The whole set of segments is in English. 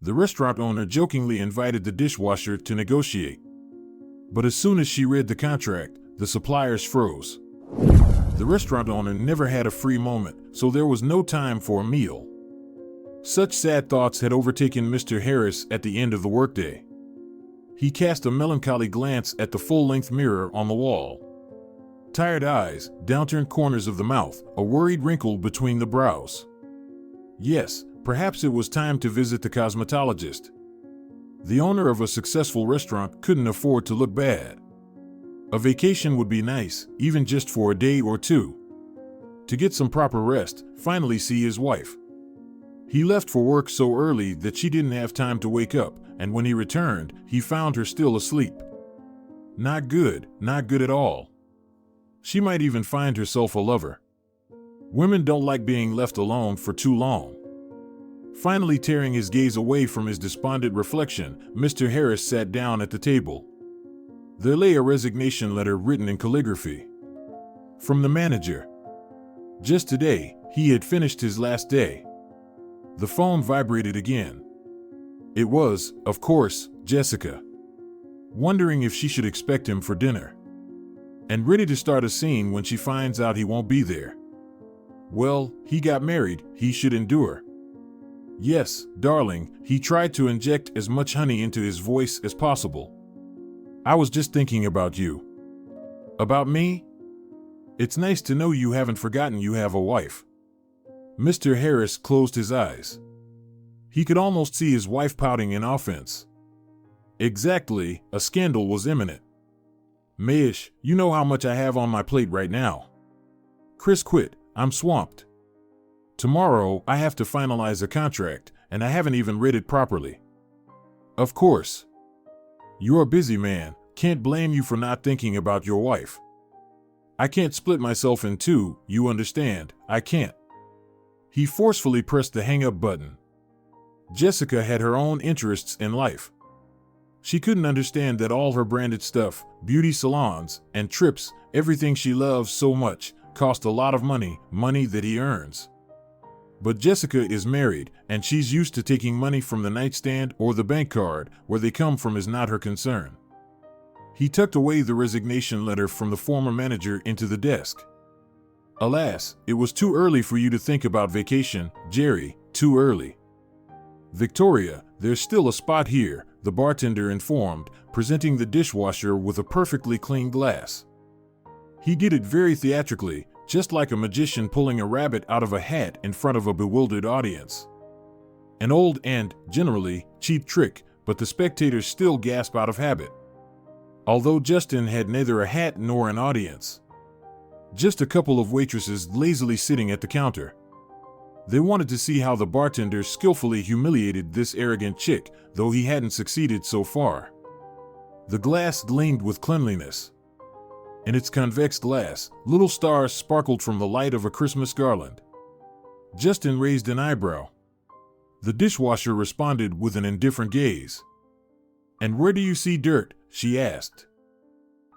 The restaurant owner jokingly invited the dishwasher to negotiate. But as soon as she read the contract, the suppliers froze. The restaurant owner never had a free moment, so there was no time for a meal. Such sad thoughts had overtaken Mr. Harris at the end of the workday. He cast a melancholy glance at the full-length mirror on the wall. Tired eyes, downturned corners of the mouth, a worried wrinkle between the brows. Yes, perhaps it was time to visit the cosmetologist. The owner of a successful restaurant couldn't afford to look bad. A vacation would be nice, even just for a day or two. To get some proper rest, finally see his wife. He left for work so early that she didn't have time to wake up, and when he returned, he found her still asleep. Not good at all. She might even find herself a lover. Women don't like being left alone for too long. Finally tearing his gaze away from his despondent reflection, Mr. Harris sat down at the table. There lay a resignation letter written in calligraphy. From the manager. Just today, he had finished his last day. The phone vibrated again. It was, of course, Jessica. Wondering if she should expect him for dinner. And ready to start a scene when she finds out he won't be there. Well, he got married, he should endure. Yes, darling, he tried to inject as much honey into his voice as possible. I was just thinking about you. About me? It's nice to know you haven't forgotten you have a wife. Mr. Harris closed his eyes. He could almost see his wife pouting in offense. Exactly, a scandal was imminent. Mayish, you know how much I have on my plate right now. Chris quit, I'm swamped. Tomorrow, I have to finalize a contract, and I haven't even read it properly. Of course. You're a busy man, can't blame you for not thinking about your wife. I can't split myself in two, you understand, I can't. He forcefully pressed the hang-up button. Jessica had her own interests in life. She couldn't understand that all her branded stuff, beauty salons, and trips, everything she loves so much, cost a lot of money that he earns. But Jessica is married, and she's used to taking money from the nightstand or the bank card. Where they come from is not her concern. He tucked away the resignation letter from the former manager into the desk. Alas, it was too early for you to think about vacation, Jerry, too early. Victoria, there's still a spot here, the bartender informed, presenting the dishwasher with a perfectly clean glass. He did it very theatrically, just like a magician pulling a rabbit out of a hat in front of a bewildered audience. An old and, generally, cheap trick, but the spectators still gasp out of habit. Although Justin had neither a hat nor an audience. Just a couple of waitresses lazily sitting at the counter. They wanted to see how the bartender skillfully humiliated this arrogant chick, though he hadn't succeeded so far. The glass gleamed with cleanliness. In its convex glass, little stars sparkled from the light of a Christmas garland. Justin raised an eyebrow. The dishwasher responded with an indifferent gaze. "And where do you see dirt?" she asked.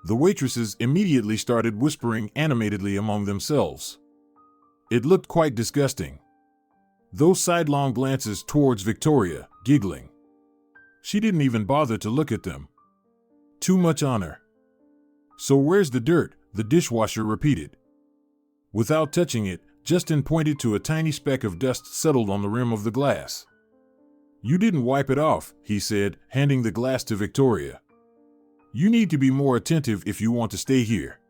The waitresses immediately started whispering animatedly among themselves. It looked quite disgusting. Those sidelong glances towards Victoria, giggling. She didn't even bother to look at them. Too much honor. "So where's the dirt?" the dishwasher repeated. Without touching it, Justin pointed to a tiny speck of dust settled on the rim of the glass. "You didn't wipe it off," he said, handing the glass to Victoria. "You need to be more attentive if you want to stay here."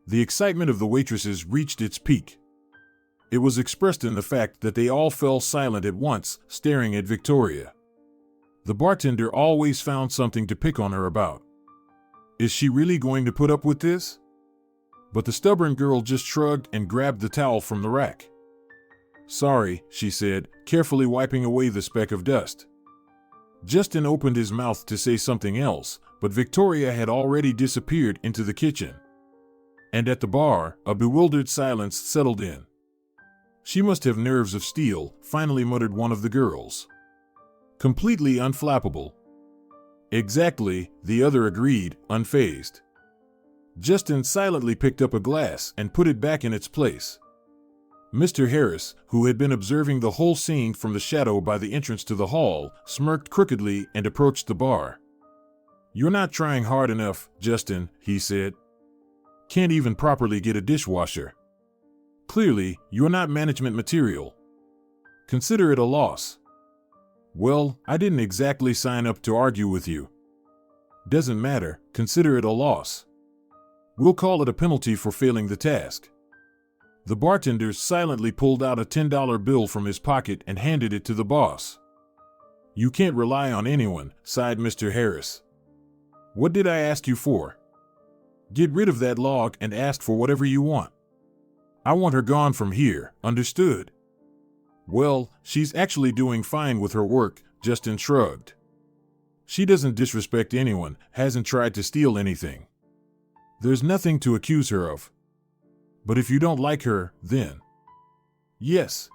The excitement of the waitresses reached its peak. It was expressed in the fact that they all fell silent at once, staring at Victoria. The bartender always found something to pick on her about. Is she really going to put up with this? But the stubborn girl just shrugged and grabbed the towel from the rack. "Sorry," she said, carefully wiping away the speck of dust. Justin opened his mouth to say something else, but Victoria had already disappeared into the kitchen. And at the bar, a bewildered silence settled in. "She must have nerves of steel," finally muttered one of the girls. "Completely unflappable." "Exactly," the other agreed, unfazed. Justin silently picked up a glass and put it back in its place. Mr. Harris, who had been observing the whole scene from the shadow by the entrance to the hall, smirked crookedly and approached the bar. "You're not trying hard enough, Justin," he said. "Can't even properly get a dishwasher. Clearly, you're not management material. Consider it a loss." "Well, I didn't exactly sign up to argue with you." "Doesn't matter, consider it a loss. We'll call it a penalty for failing the task." The bartender silently pulled out a $10 bill from his pocket and handed it to the boss. "You can't rely on anyone," sighed Mr. Harris. "What did I ask you for? Get rid of that log and ask for whatever you want. I want her gone from here, understood?" "Well, she's actually doing fine with her work," Justin shrugged. "She doesn't disrespect anyone, hasn't tried to steal anything. There's nothing to accuse her of. But if you don't like her, then..." "Yes."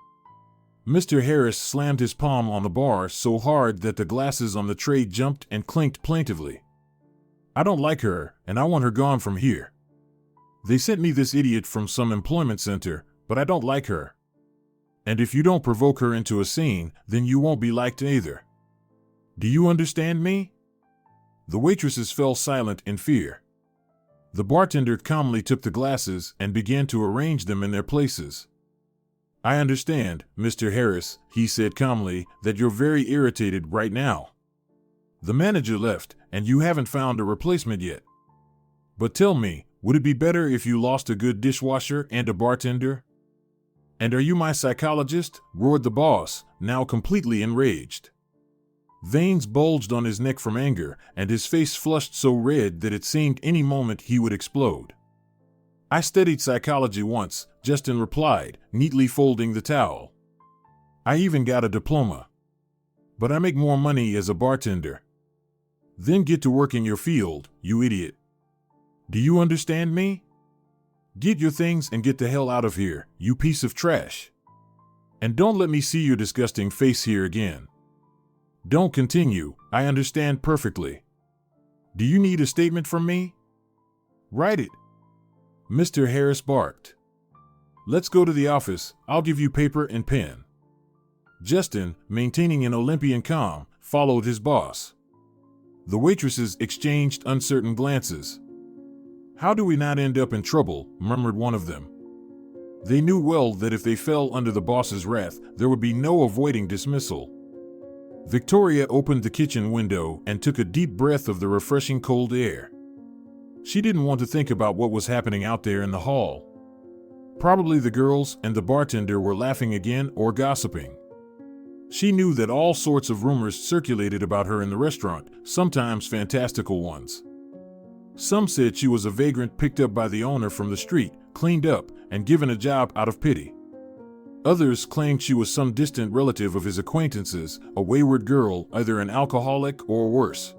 Mr. Harris slammed his palm on the bar so hard that the glasses on the tray jumped and clinked plaintively. "I don't like her, and I want her gone from here. They sent me this idiot from some employment center, but I don't like her. And if you don't provoke her into a scene, then you won't be liked either. Do you understand me?" The waitresses fell silent in fear. The bartender calmly took the glasses and began to arrange them in their places. "I understand, Mr. Harris," he said calmly, "that you're very irritated right now. The manager left, and you haven't found a replacement yet. But tell me, would it be better if you lost a good dishwasher and a bartender?" "And are you my psychologist?" roared the boss, now completely enraged. Veins bulged on his neck from anger, and his face flushed so red that it seemed any moment he would explode. "I studied psychology once," Justin replied, neatly folding the towel. "I even got a diploma. But I make more money as a bartender." "Then get to work in your field, you idiot. Do you understand me? Get your things and get the hell out of here, you piece of trash. And don't let me see your disgusting face here again. Don't continue, I understand perfectly. Do you need a statement from me? Write it." Mr. Harris barked. "Let's go to the office, I'll give you paper and pen." Justin, maintaining an Olympian calm, followed his boss. The waitresses exchanged uncertain glances. "How do we not end up in trouble?" murmured one of them. They knew well that if they fell under the boss's wrath, there would be no avoiding dismissal. Victoria opened the kitchen window and took a deep breath of the refreshing cold air. She didn't want to think about what was happening out there in the hall. Probably the girls and the bartender were laughing again or gossiping. She knew that all sorts of rumors circulated about her in the restaurant, sometimes fantastical ones. Some said she was a vagrant picked up by the owner from the street, cleaned up, and given a job out of pity. Others claimed she was some distant relative of his acquaintances, a wayward girl, either an alcoholic or worse.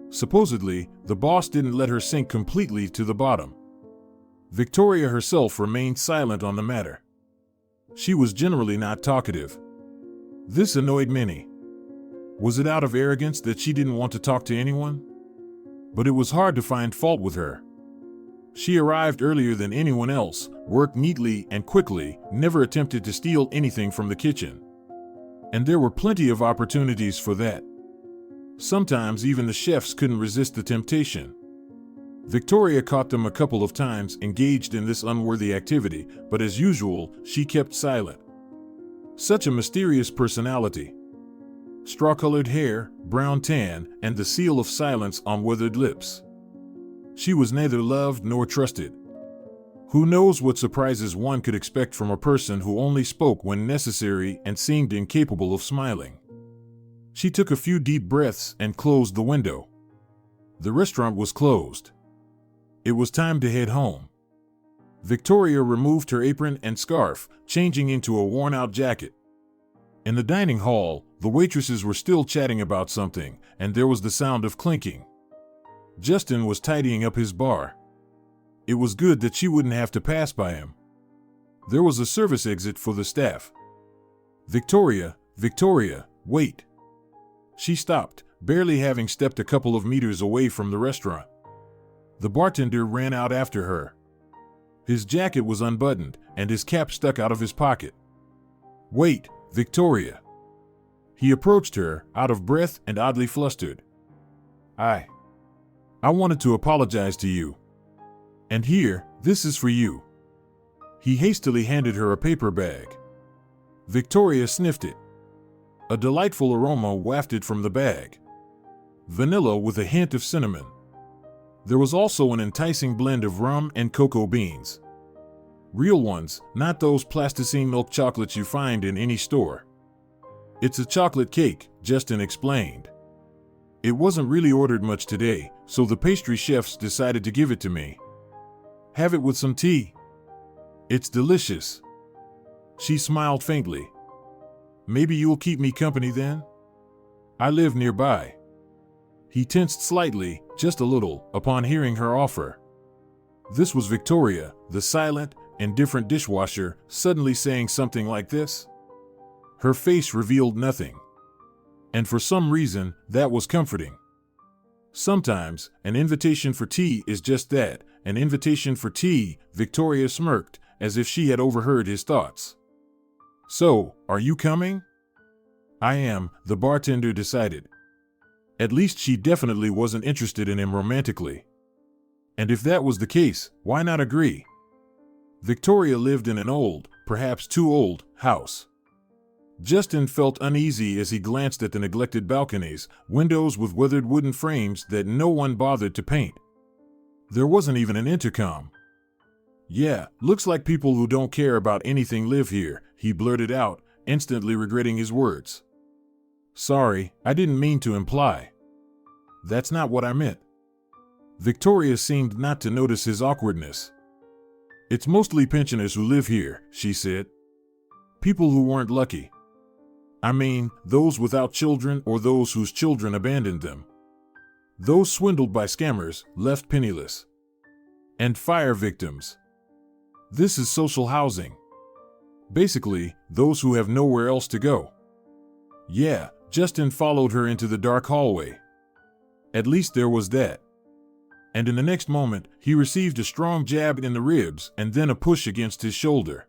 Supposedly, the boss didn't let her sink completely to the bottom. Victoria herself remained silent on the matter. She was generally not talkative. This annoyed many. Was it out of arrogance that she didn't want to talk to anyone? But it was hard to find fault with her. She arrived earlier than anyone else, worked neatly and quickly, never attempted to steal anything from the kitchen. And there were plenty of opportunities for that. Sometimes even the chefs couldn't resist the temptation. Victoria caught them a couple of times engaged in this unworthy activity, but as usual, she kept silent. Such a mysterious personality. Straw-colored hair, brown tan, and the seal of silence on withered lips. She was neither loved nor trusted. Who knows what surprises one could expect from a person who only spoke when necessary and seemed incapable of smiling. She took a few deep breaths and closed the window. The restaurant was closed. It was time to head home. Victoria removed her apron and scarf, changing into a worn-out jacket. In the dining hall, the waitresses were still chatting about something, and there was the sound of clinking. Justin was tidying up his bar. It was good that she wouldn't have to pass by him. There was a service exit for the staff. "Victoria, Victoria, wait." She stopped, barely having stepped a couple of meters away from the restaurant. The bartender ran out after her. His jacket was unbuttoned, and his cap stuck out of his pocket. "Wait, Victoria." He approached her, out of breath and oddly flustered. I wanted to apologize to you. And here, this is for you." He hastily handed her a paper bag. Victoria sniffed it. A delightful aroma wafted from the bag. Vanilla with a hint of cinnamon. There was also an enticing blend of rum and cocoa beans. Real ones, not those plasticine milk chocolates you find in any store. "It's a chocolate cake," Justin explained. "It wasn't really ordered much today, so the pastry chefs decided to give it to me. Have it with some tea. It's delicious." She smiled faintly. "Maybe you'll keep me company then? I live nearby." He tensed slightly, just a little, upon hearing her offer. This was Victoria, the silent, indifferent dishwasher, suddenly saying something like this. Her face revealed nothing. And for some reason, that was comforting. Sometimes, an invitation for tea is just that, an invitation for tea. Victoria smirked, as if she had overheard his thoughts. "So, are you coming?" "I am," the bartender decided. At least she definitely wasn't interested in him romantically. And if that was the case, why not agree? Victoria lived in an old, perhaps too old, house. Justin felt uneasy as he glanced at the neglected balconies, windows with weathered wooden frames that no one bothered to paint. There wasn't even an intercom. "Yeah, looks like people who don't care about anything live here," he blurted out, instantly regretting his words. "Sorry, I didn't mean to imply. That's not what I meant." Victoria seemed not to notice his awkwardness. "It's mostly pensioners who live here," she said. "People who weren't lucky. I mean, those without children or those whose children abandoned them. Those swindled by scammers, left penniless. And fire victims. This is social housing. Basically, those who have nowhere else to go." "Yeah," Justin followed her into the dark hallway. At least there was that. And in the next moment, he received a strong jab in the ribs and then a push against his shoulder.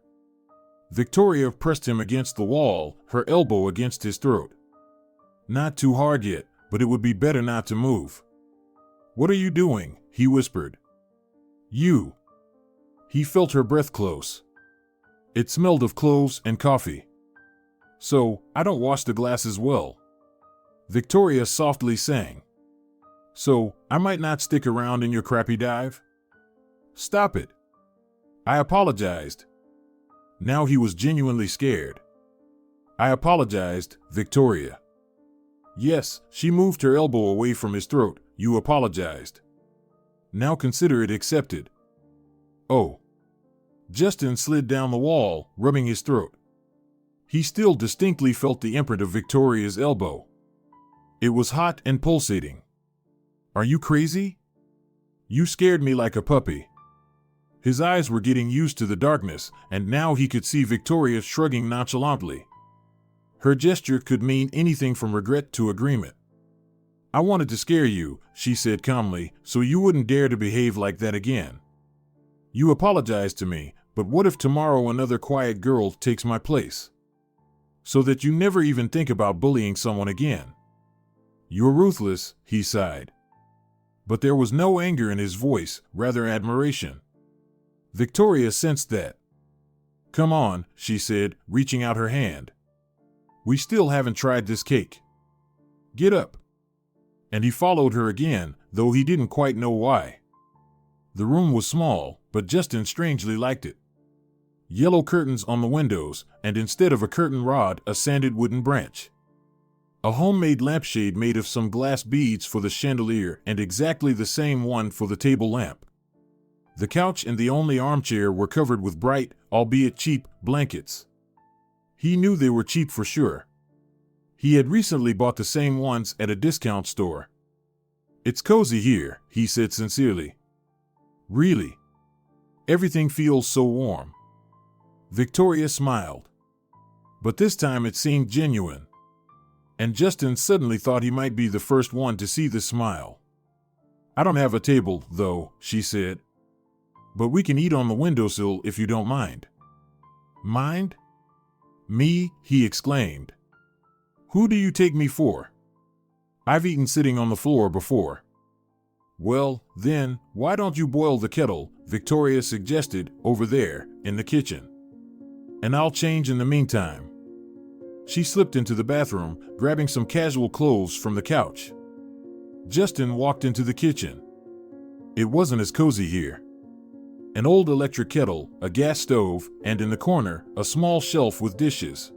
Victoria pressed him against the wall, her elbow against his throat. "Not too hard yet, but it would be better not to move." "What are you doing?" he whispered. "You." He felt her breath close. It smelled of cloves and coffee. "So, I don't wash the glasses well," Victoria softly sang. "So, I might not stick around in your crappy dive?" "Stop it." I apologized. Now he was genuinely scared. "I apologized, Victoria." "Yes," she moved her elbow away from his throat. "You apologized. Now consider it accepted." "Oh." Justin slid down the wall, rubbing his throat. He still distinctly felt the imprint of Victoria's elbow. It was hot and pulsating. "Are you crazy? You scared me like a puppy." His eyes were getting used to the darkness, and now he could see Victoria shrugging nonchalantly. Her gesture could mean anything from regret to agreement. "I wanted to scare you," she said calmly, "so you wouldn't dare to behave like that again. You apologized to me, but what if tomorrow another quiet girl takes my place? So that you never even think about bullying someone again." "You're ruthless," he sighed. But there was no anger in his voice, rather admiration. Victoria sensed that. "Come on," she said, reaching out her hand. "We still haven't tried this cake. Get up." And he followed her again, though he didn't quite know why. The room was small, but Justin strangely liked it. Yellow curtains on the windows, and instead of a curtain rod, a sanded wooden branch. A homemade lampshade made of some glass beads for the chandelier and exactly the same one for the table lamp. The couch and the only armchair were covered with bright, albeit cheap, blankets. He knew they were cheap for sure. He had recently bought the same ones at a discount store. "It's cozy here," he said sincerely. "Really? Everything feels so warm." Victoria smiled. But this time it seemed genuine. And Justin suddenly thought he might be the first one to see the smile. "I don't have a table, though," she said. But we can eat on the windowsill if you don't mind. Mind? Me? He exclaimed. Who do you take me for? I've eaten sitting on the floor before. Well, then, why don't you boil the kettle, Victoria suggested, over there, in the kitchen. And I'll change in the meantime. She slipped into the bathroom, grabbing some casual clothes from the couch. Justin walked into the kitchen. It wasn't as cozy here. An old electric kettle, a gas stove, and in the corner, a small shelf with dishes.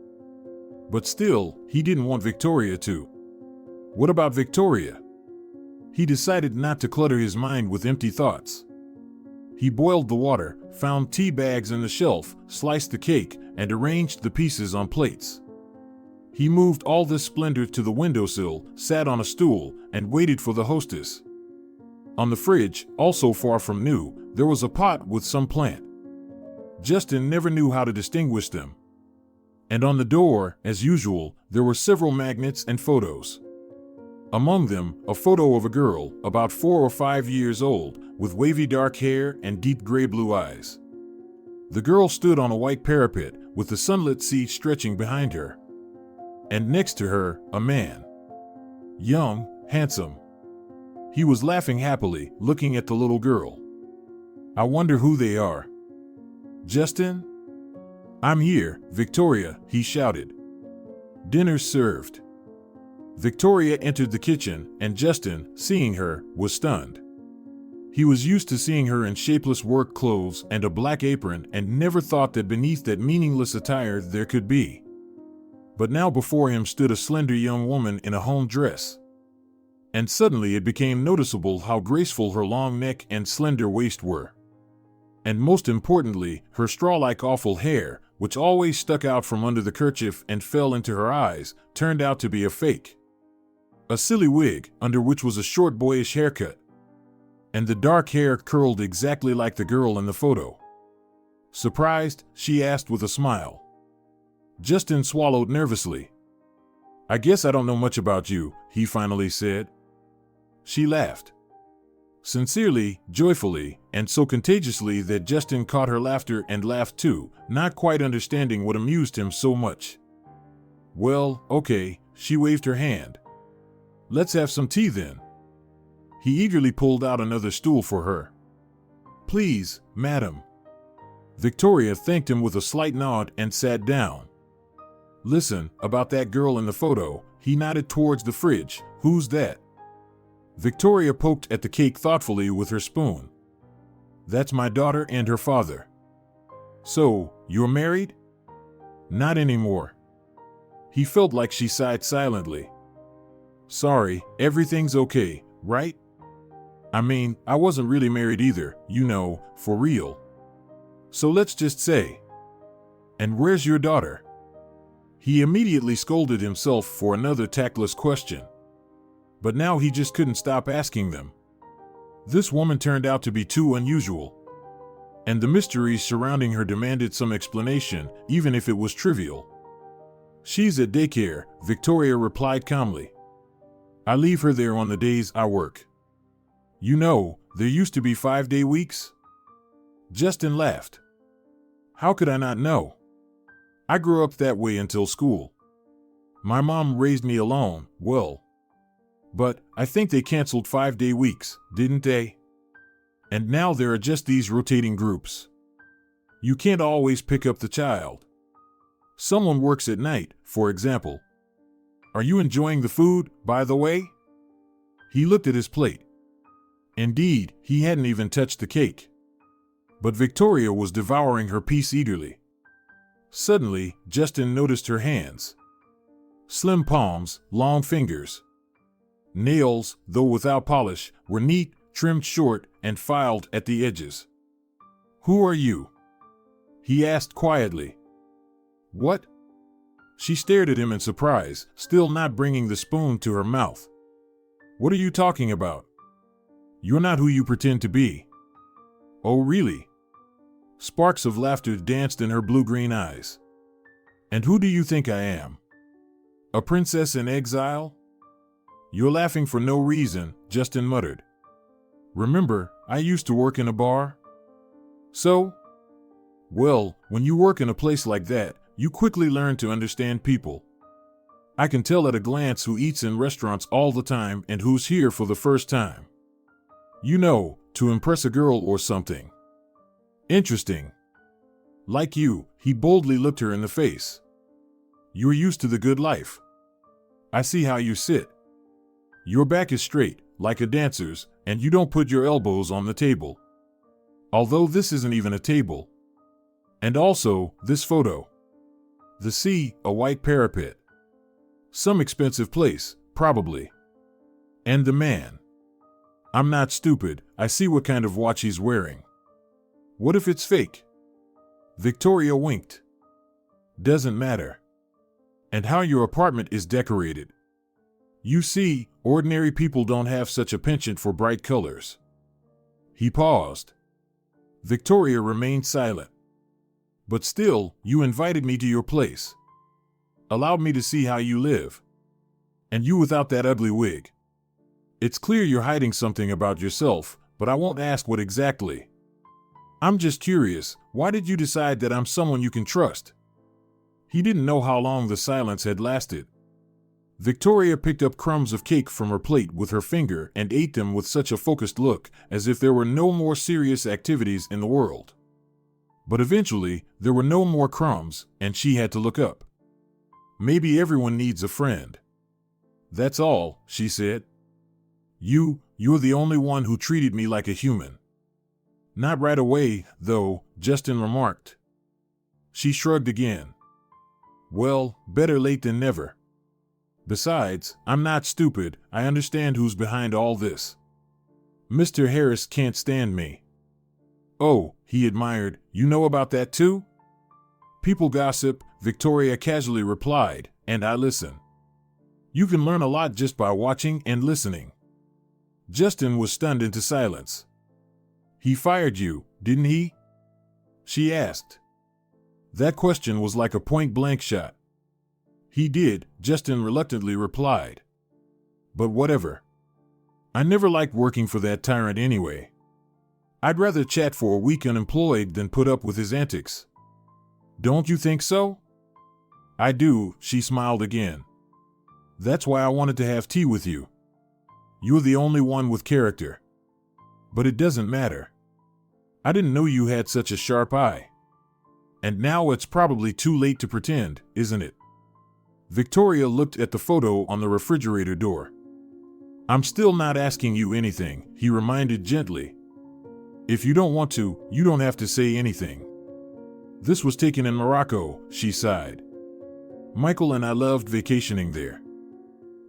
But still, he didn't want Victoria to. What about Victoria? He decided not to clutter his mind with empty thoughts. He boiled the water, found tea bags in the shelf, sliced the cake, and arranged the pieces on plates. He moved all this splendor to the windowsill, sat on a stool, and waited for the hostess. On the fridge, also far from new, there was a pot with some plant. Justin never knew how to distinguish them. And on the door, as usual, there were several magnets and photos. Among them, a photo of a girl, about 4 or 5 years old, with wavy dark hair and deep gray blue eyes. The girl stood on a white parapet, with the sunlit sea stretching behind her. And next to her, a man. Young, handsome. He was laughing happily, looking at the little girl. I wonder who they are. Justin? I'm here, Victoria, he shouted. Dinner's served. Victoria entered the kitchen, and Justin, seeing her, was stunned. He was used to seeing her in shapeless work clothes and a black apron and never thought that beneath that meaningless attire there could be. But now before him stood a slender young woman in a home dress. And suddenly it became noticeable how graceful her long neck and slender waist were. And most importantly, her straw-like awful hair, which always stuck out from under the kerchief and fell into her eyes, turned out to be a fake. A silly wig, under which was a short boyish haircut. And the dark hair curled exactly like the girl in the photo. Surprised, she asked with a smile. Justin swallowed nervously. I guess I don't know much about you, he finally said. She laughed. Sincerely, joyfully, and so contagiously that Justin caught her laughter and laughed too, not quite understanding what amused him so much. Well, okay, she waved her hand. Let's have some tea then. He eagerly pulled out another stool for her. Please, madam. Victoria thanked him with a slight nod and sat down. Listen, about that girl in the photo, he nodded towards the fridge. Who's that? Victoria poked at the cake thoughtfully with her spoon. That's my daughter and her father. So, you're married? Not anymore. He felt like she sighed silently. Sorry, everything's okay, right? I mean, I wasn't really married either, you know, for real. So let's just say. And where's your daughter? He immediately scolded himself for another tactless question. But now he just couldn't stop asking them. This woman turned out to be too unusual. And the mysteries surrounding her demanded some explanation, even if it was trivial. She's at daycare, Victoria replied calmly. I leave her there on the days I work. You know, there used to be 5-day weeks. Justin laughed. How could I not know? I grew up that way until school. My mom raised me alone, well. But I think they canceled 5-day weeks, didn't they? And now there are just these rotating groups. You can't always pick up the child. Someone works at night, for example. Are you enjoying the food, by the way? He looked at his plate. Indeed, he hadn't even touched the cake. But Victoria was devouring her piece eagerly. Suddenly, Justin noticed her hands. Slim palms, long fingers. Nails, though without polish, were neat, trimmed short, and filed at the edges. Who are you? He asked quietly. What? She stared at him in surprise, still not bringing the spoon to her mouth. What are you talking about? You're not who you pretend to be. Oh, really? Sparks of laughter danced in her blue-green eyes. And who do you think I am? A princess in exile? You're laughing for no reason, Justin muttered. Remember, I used to work in a bar? So? Well, when you work in a place like that, you quickly learn to understand people. I can tell at a glance who eats in restaurants all the time and who's here for the first time. You know, to impress a girl or something. Interesting. Like you, he boldly looked her in the face. You're used to the good life. I see how you sit. Your back is straight, like a dancer's, and you don't put your elbows on the table. Although this isn't even a table. And also, this photo. The sea, a white parapet. Some expensive place, probably. And the man. I'm not stupid, I see what kind of watch he's wearing. What if it's fake? Victoria winked. Doesn't matter. And how your apartment is decorated. You see, ordinary people don't have such a penchant for bright colors. He paused. Victoria remained silent. But still, you invited me to your place. Allowed me to see how you live. And you without that ugly wig. It's clear you're hiding something about yourself, but I won't ask what exactly. I'm just curious, why did you decide that I'm someone you can trust? He didn't know how long the silence had lasted. Victoria picked up crumbs of cake from her plate with her finger and ate them with such a focused look, as if there were no more serious activities in the world. But eventually, there were no more crumbs, and she had to look up. Maybe everyone needs a friend. That's all, she said. You're the only one who treated me like a human. Not right away, though, Justin remarked. She shrugged again. Well, better late than never. Besides, I'm not stupid, I understand who's behind all this. Mr. Harris can't stand me. Oh, he admired, you know about that too? People gossip, Victoria casually replied, and I listen. You can learn a lot just by watching and listening. Justin was stunned into silence. He fired you, didn't he? She asked. That question was like a point-blank shot. He did, Justin reluctantly replied. But whatever. I never liked working for that tyrant anyway. I'd rather chat for a week unemployed than put up with his antics. Don't you think so? I do, she smiled again. That's why I wanted to have tea with you. You're the only one with character. But it doesn't matter. I didn't know you had such a sharp eye. And now it's probably too late to pretend, isn't it? Victoria looked at the photo on the refrigerator door. I'm still not asking you anything, he reminded gently. If you don't want to, you don't have to say anything. This was taken in Morocco, she sighed. Michael and I loved vacationing there.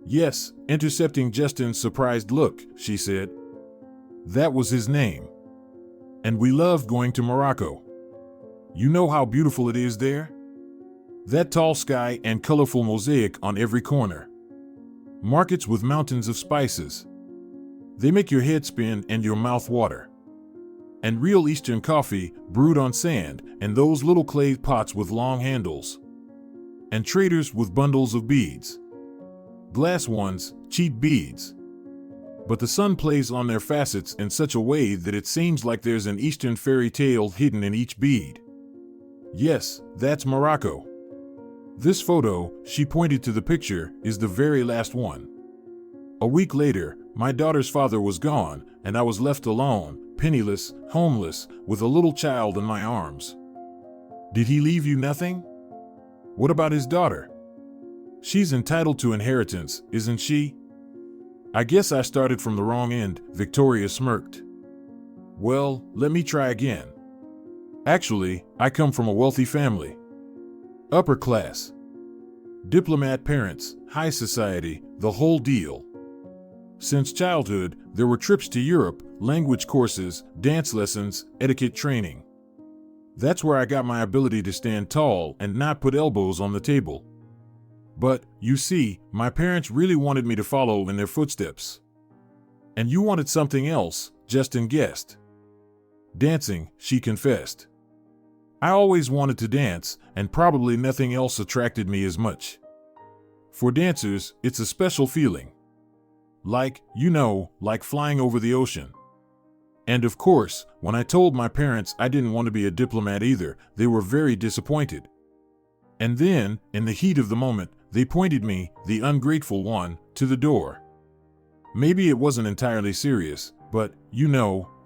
Yes, intercepting Justin's surprised look, she said. That was his name. And we loved going to Morocco. You know how beautiful it is there? That tall sky and colorful mosaic on every corner. Markets with mountains of spices. They make your head spin and your mouth water. And real Eastern coffee, brewed on sand, and those little clay pots with long handles. And traders with bundles of beads. Glass ones, cheap beads. But the sun plays on their facets in such a way that it seems like there's an Eastern fairy tale hidden in each bead. Yes, that's Morocco. This photo, she pointed to the picture, is the very last one. A week later, my daughter's father was gone, and I was left alone, penniless, homeless, with a little child in my arms. Did he leave you nothing? What about his daughter? She's entitled to inheritance, isn't she? I guess I started from the wrong end, Victoria smirked. Well, let me try again. Actually, I come from a wealthy family. Upper class. Diplomat parents, high society, the whole deal. Since childhood, there were trips to Europe, language courses, dance lessons, etiquette training. That's where I got my ability to stand tall and not put elbows on the table. But, you see, my parents really wanted me to follow in their footsteps. And you wanted something else, Justin guessed. Dancing, she confessed. I always wanted to dance, and probably nothing else attracted me as much. For dancers, it's a special feeling. Like flying over the ocean. And of course, when I told my parents I didn't want to be a diplomat either, they were very disappointed. And then, in the heat of the moment, they pointed me, the ungrateful one, to the door. Maybe it wasn't entirely serious, but,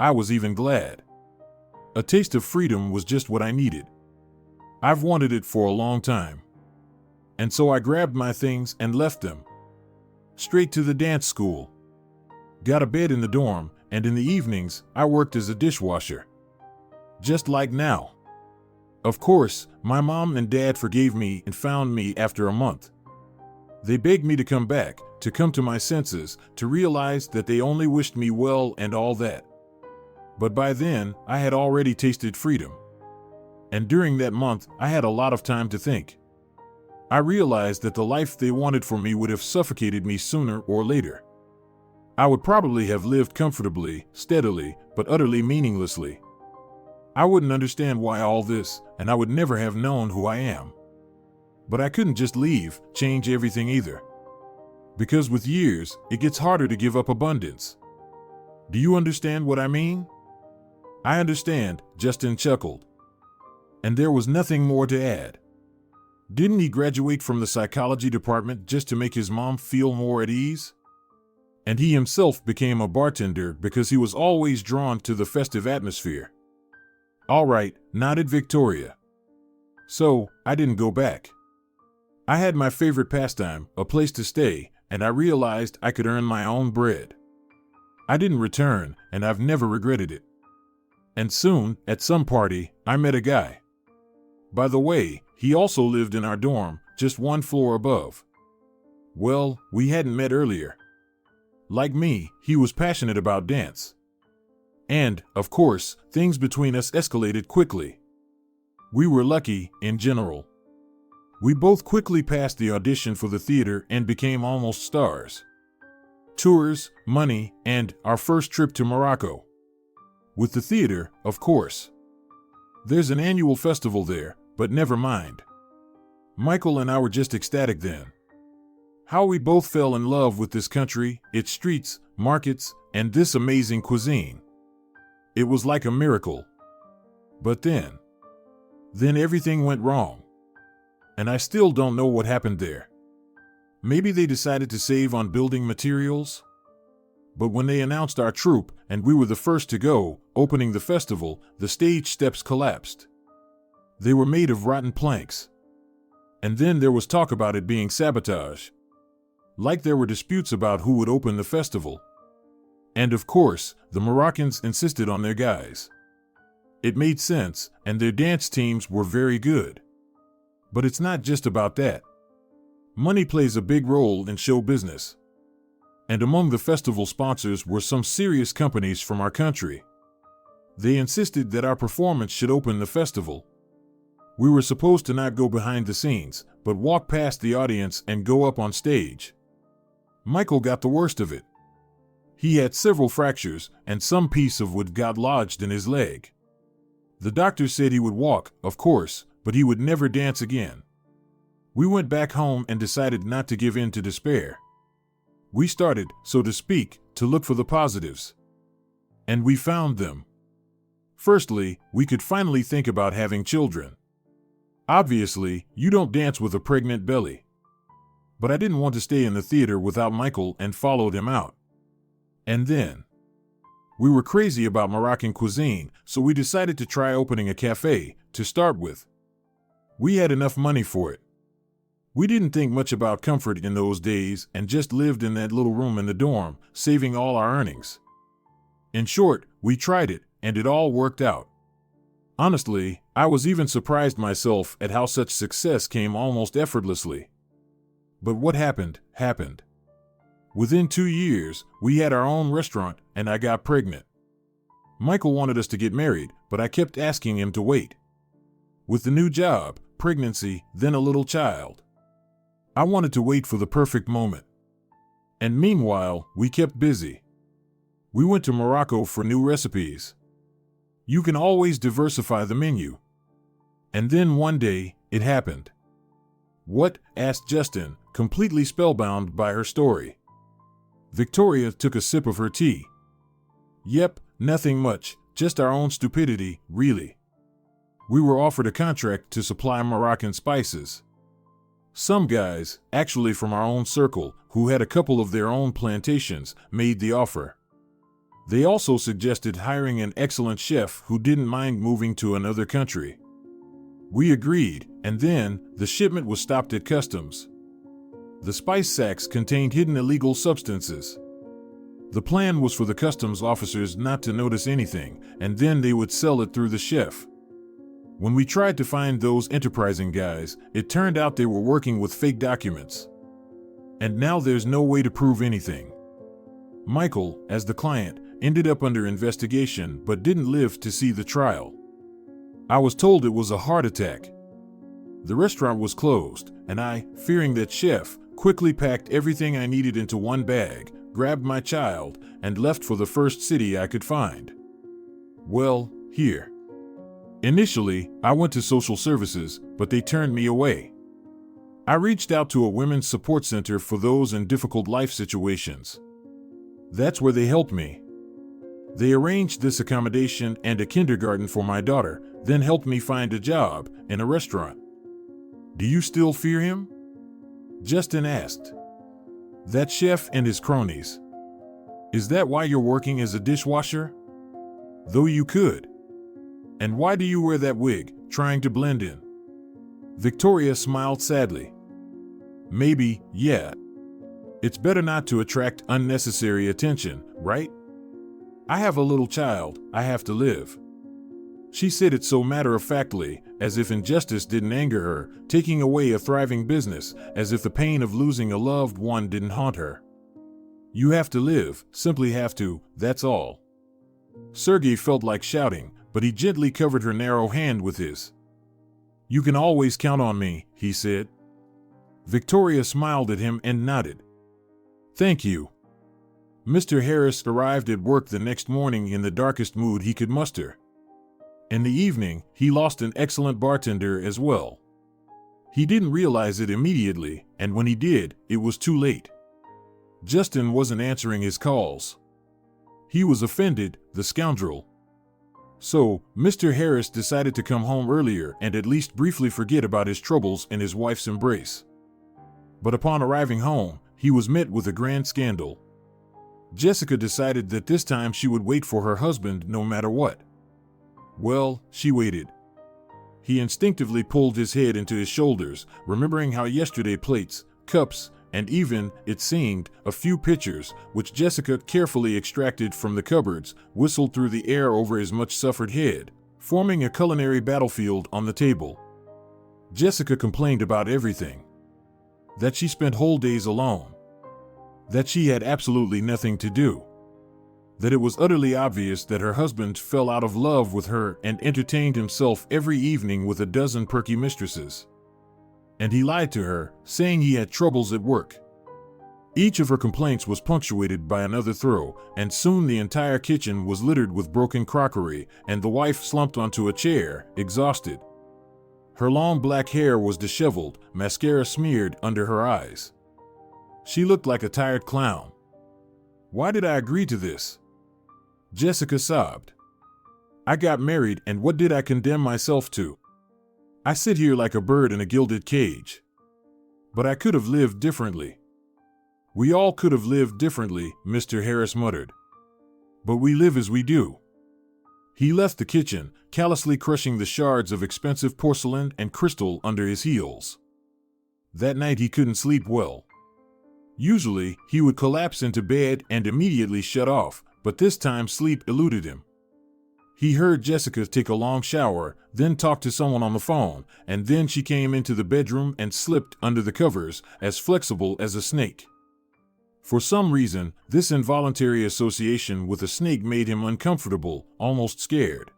I was even glad. A taste of freedom was just what I needed. I've wanted it for a long time. And so I grabbed my things and left them. Straight to the dance school. Got a bed in the dorm, and in the evenings, I worked as a dishwasher. Just like now. Of course, my mom and dad forgave me and found me after a month. They begged me to come back, to come to my senses, to realize that they only wished me well and all that. But by then, I had already tasted freedom. And during that month, I had a lot of time to think. I realized that the life they wanted for me would have suffocated me sooner or later. I would probably have lived comfortably, steadily, but utterly meaninglessly. I wouldn't understand why all this, and I would never have known who I am. But I couldn't just leave, change everything either. Because with years, it gets harder to give up abundance. Do you understand what I mean? I understand, Justin chuckled. And there was nothing more to add. Didn't he graduate from the psychology department just to make his mom feel more at ease? And he himself became a bartender because he was always drawn to the festive atmosphere. All right, nodded Victoria. So, I didn't go back. I had my favorite pastime, a place to stay, and I realized I could earn my own bread. I didn't return, and I've never regretted it. And soon, at some party, I met a guy. By the way, he also lived in our dorm, just one floor above. Well, we hadn't met earlier. Like me, he was passionate about dance. And, of course, things between us escalated quickly. We were lucky, in general. We both quickly passed the audition for the theater and became almost stars. Tours, money, and our first trip to Morocco. With the theater, of course. There's an annual festival there, but never mind. Michael and I were just ecstatic then. How we both fell in love with this country, its streets, markets, and this amazing cuisine. It was like a miracle. But then everything went wrong. And I still don't know what happened there. Maybe they decided to save on building materials? But when they announced our troupe, and we were the first to go, opening the festival, the stage steps collapsed. They were made of rotten planks. And then there was talk about it being sabotage. Like there were disputes about who would open the festival. And of course, the Moroccans insisted on their guys. It made sense, and their dance teams were very good. But it's not just about that. Money plays a big role in show business. And among the festival sponsors were some serious companies from our country. They insisted that our performance should open the festival. We were supposed to not go behind the scenes, but walk past the audience and go up on stage. Michael got the worst of it. He had several fractures, and some piece of wood got lodged in his leg. The doctor said he would walk, of course, but he would never dance again. We went back home and decided not to give in to despair. We started, so to speak, to look for the positives. And we found them. Firstly, we could finally think about having children. Obviously, you don't dance with a pregnant belly. But I didn't want to stay in the theater without Michael and followed him out. And then we were crazy about Moroccan cuisine, so we decided to try opening a cafe, to start with. We had enough money for it. We didn't think much about comfort in those days and just lived in that little room in the dorm, saving all our earnings. In short, we tried it, and it all worked out. Honestly, I was even surprised myself at how such success came almost effortlessly. But what happened, happened. Within 2 years, we had our own restaurant, and I got pregnant. Michael wanted us to get married, but I kept asking him to wait. With the new job, pregnancy, then a little child. I wanted to wait for the perfect moment. And meanwhile, we kept busy. We went to Morocco for new recipes. You can always diversify the menu. And then one day, it happened. What? Asked Justin, completely spellbound by her story. Victoria took a sip of her tea. Yep, nothing much, just our own stupidity, really. We were offered a contract to supply Moroccan spices. Some guys, actually from our own circle, who had a couple of their own plantations, made the offer. They also suggested hiring an excellent chef who didn't mind moving to another country. We agreed, and then the shipment was stopped at customs. The spice sacks contained hidden illegal substances. The plan was for the customs officers not to notice anything, and then they would sell it through the chef. When we tried to find those enterprising guys, it turned out they were working with fake documents. And now there's no way to prove anything. Michael, as the client, ended up under investigation but didn't live to see the trial. I was told it was a heart attack. The restaurant was closed, and I, fearing that chef, quickly packed everything I needed into one bag, grabbed my child, and left for the first city I could find. Well, here. Initially, I went to social services, but they turned me away. I reached out to a women's support center for those in difficult life situations. That's where they helped me. They arranged this accommodation and a kindergarten for my daughter, then helped me find a job in a restaurant. Do you still fear him? Justin asked. That chef and his cronies. Is that why you're working as a dishwasher? Though you could. And why do you wear that wig, trying to blend in? Victoria smiled sadly. Maybe, yeah. It's better not to attract unnecessary attention, right? I have a little child, I have to live. She said it so matter-of-factly, as if injustice didn't anger her, taking away a thriving business, as if the pain of losing a loved one didn't haunt her. You have to live, simply have to, that's all. Sergei felt like shouting, but he gently covered her narrow hand with his. You can always count on me, he said. Victoria smiled at him and nodded. Thank you. Mr. Harris arrived at work the next morning in the darkest mood he could muster. In the evening, he lost an excellent bartender as well. He didn't realize it immediately, and when he did, it was too late. Justin wasn't answering his calls. He was offended, the scoundrel. So, Mr. Harris decided to come home earlier and at least briefly forget about his troubles in his wife's embrace. But upon arriving home, he was met with a grand scandal. Jessica decided that this time she would wait for her husband no matter what. Well, she waited. He instinctively pulled his head into his shoulders, remembering how yesterday plates, cups, and even, it seemed, a few pitchers, which Jessica carefully extracted from the cupboards, whistled through the air over his much-suffered head, forming a culinary battlefield on the table. Jessica complained about everything. That she spent whole days alone. That she had absolutely nothing to do. That it was utterly obvious that her husband fell out of love with her and entertained himself every evening with a dozen perky mistresses. And he lied to her, saying he had troubles at work. Each of her complaints was punctuated by another throw, and soon the entire kitchen was littered with broken crockery, and the wife slumped onto a chair, exhausted. Her long black hair was disheveled, mascara smeared under her eyes. She looked like a tired clown. Why did I agree to this? Jessica sobbed. I got married, and what did I condemn myself to? I sit here like a bird in a gilded cage. But I could have lived differently. We all could have lived differently, Mr. Harris muttered. But we live as we do. He left the kitchen, callously crushing the shards of expensive porcelain and crystal under his heels. That night he couldn't sleep well. Usually, he would collapse into bed and immediately shut off, but this time sleep eluded him. He heard Jessica take a long shower, then talk to someone on the phone, and then she came into the bedroom and slipped under the covers, as flexible as a snake. For some reason, this involuntary association with a snake made him uncomfortable, almost scared.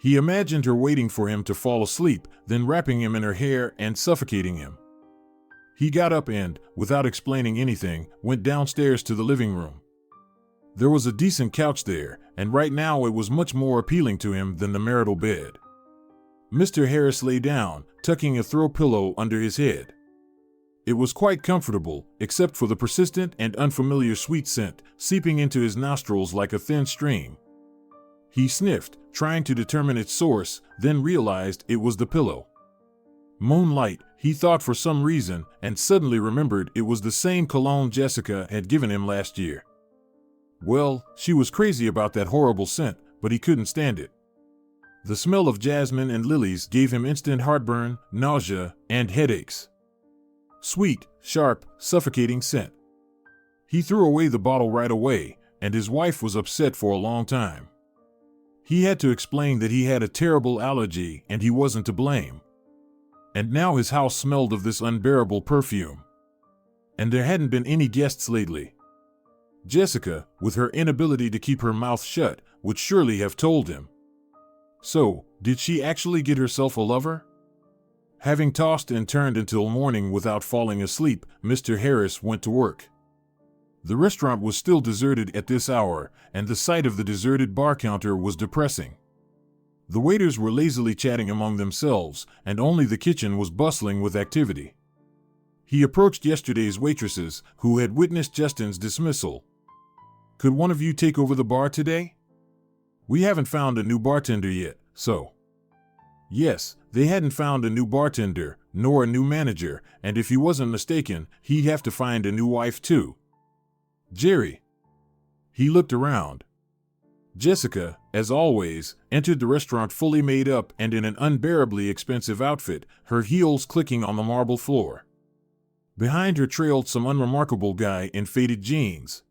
He imagined her waiting for him to fall asleep, then wrapping him in her hair and suffocating him. He got up and, without explaining anything, went downstairs to the living room. There was a decent couch there, and right now it was much more appealing to him than the marital bed. Mr. Harris lay down, tucking a throw pillow under his head. It was quite comfortable, except for the persistent and unfamiliar sweet scent seeping into his nostrils like a thin stream. He sniffed, trying to determine its source, then realized it was the pillow. Moonlight, he thought for some reason, and suddenly remembered it was the same cologne Jessica had given him last year. Well, she was crazy about that horrible scent, but he couldn't stand it. The smell of jasmine and lilies gave him instant heartburn, nausea, and headaches. Sweet, sharp, suffocating scent. He threw away the bottle right away, and his wife was upset for a long time. He had to explain that he had a terrible allergy and he wasn't to blame. And now his house smelled of this unbearable perfume. And there hadn't been any guests lately. Jessica, with her inability to keep her mouth shut, would surely have told him. So, did she actually get herself a lover? Having tossed and turned until morning without falling asleep, Mr. Harris went to work. The restaurant was still deserted at this hour, and the sight of the deserted bar counter was depressing. The waiters were lazily chatting among themselves, and only the kitchen was bustling with activity. He approached yesterday's waitresses, who had witnessed Justin's dismissal. "Could one of you take over the bar today? We haven't found a new bartender yet, so." Yes, they hadn't found a new bartender, nor a new manager, and if he wasn't mistaken, he'd have to find a new wife too. Jerry. He looked around. Jessica, as always, entered the restaurant fully made up and in an unbearably expensive outfit, her heels clicking on the marble floor. Behind her trailed some unremarkable guy in faded jeans.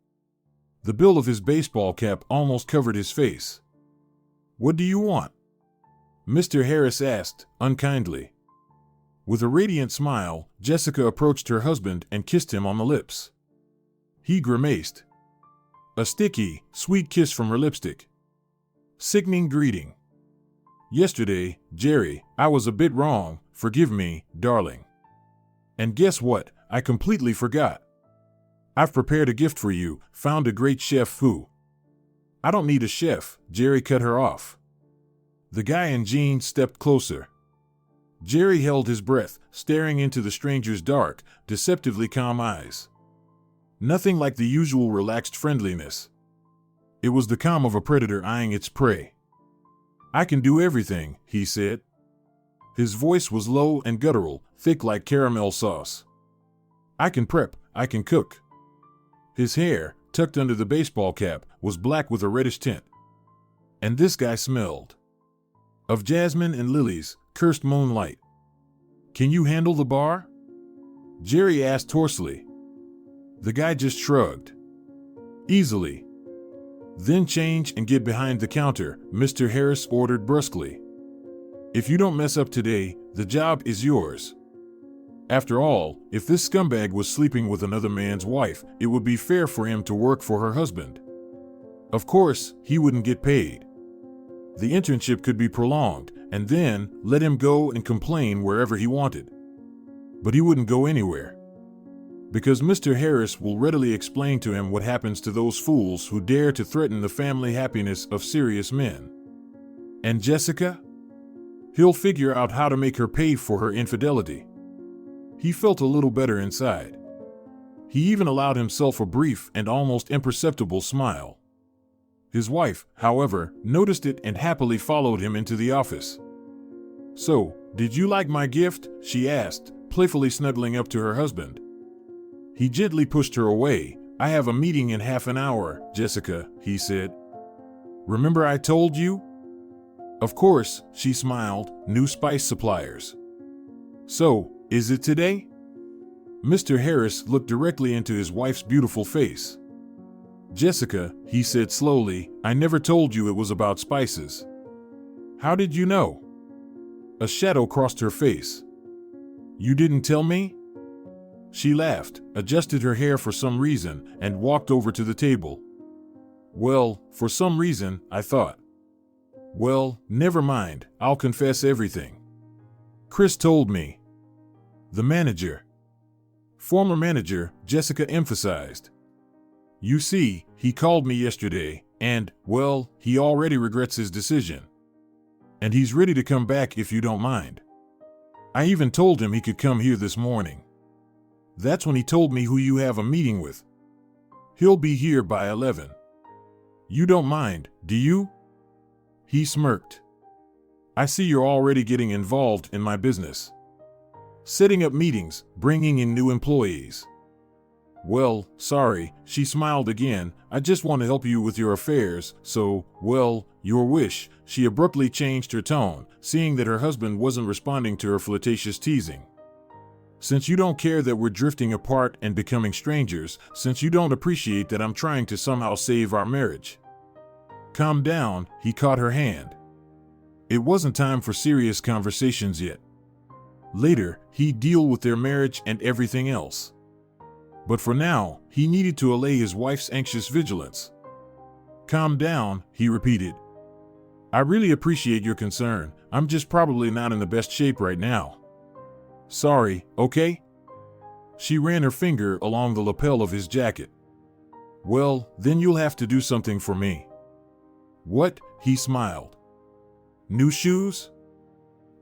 The bill of his baseball cap almost covered his face. "What do you want?" Mr. Harris asked, unkindly. With a radiant smile, Jessica approached her husband and kissed him on the lips. He grimaced. A sticky, sweet kiss from her lipstick. Sickening greeting. "Yesterday, Jerry, I was a bit wrong, forgive me, darling. And guess what, I completely forgot. I've prepared a gift for you, found a great chef who—" "I don't need a chef," Jerry cut her off. The guy in jeans stepped closer. Jerry held his breath, staring into the stranger's dark, deceptively calm eyes. Nothing like the usual relaxed friendliness. It was the calm of a predator eyeing its prey. "I can do everything," he said. His voice was low and guttural, thick like caramel sauce. "I can prep, I can cook." His hair, tucked under the baseball cap, was black with a reddish tint. And this guy smelled of jasmine and lilies, cursed moonlight. "Can you handle the bar?" Jerry asked hoarsely. The guy just shrugged. "Easily." "Then change and get behind the counter," Mr. Harris ordered brusquely. "If you don't mess up today, the job is yours. After all, if this scumbag was sleeping with another man's wife, it would be fair for him to work for her husband. Of course, he wouldn't get paid. The internship could be prolonged, and then let him go and complain wherever he wanted. But he wouldn't go anywhere. Because Mr. Harris will readily explain to him what happens to those fools who dare to threaten the family happiness of serious men. And Jessica? He'll figure out how to make her pay for her infidelity. He felt a little better inside. He even allowed himself a brief and almost imperceptible smile. His wife, however, noticed it and happily followed him into the office. "So, did you like my gift?" she asked, playfully snuggling up to her husband. He gently pushed her away. "I have a meeting in half an hour, Jessica," he said. "Remember I told you?" Of course, she smiled, "new spice suppliers. So, is it today?" Mr. Harris looked directly into his wife's beautiful face. "Jessica," he said slowly, "I never told you it was about spices." "How did you know?" A shadow crossed her face. "You didn't tell me?" She laughed, adjusted her hair for some reason, and walked over to the table. "Well, for some reason, I thought. Well, never mind, I'll confess everything. Chris told me." "The manager." "Former manager," Jessica emphasized. "You see, he called me yesterday, and, well, he already regrets his decision. And he's ready to come back if you don't mind. I even told him he could come here this morning." That's when he told me who you have a meeting with. He'll be here by 11. You don't mind, do you? He smirked. I see you're already getting involved in my business. Setting up meetings, bringing in new employees. Well, sorry, she smiled again. I just want to help you with your affairs, so, well, your wish. She abruptly changed her tone, seeing that her husband wasn't responding to her flirtatious teasing. Since you don't care that we're drifting apart and becoming strangers, since you don't appreciate that I'm trying to somehow save our marriage. Calm down, he caught her hand. It wasn't time for serious conversations yet. Later, he'd deal with their marriage and everything else. But for now, he needed to allay his wife's anxious vigilance. Calm down, he repeated. I really appreciate your concern. I'm just probably not in the best shape right now. Sorry, okay? She ran her finger along the lapel of his jacket. Well, then you'll have to do something for me. What? He smiled. New shoes?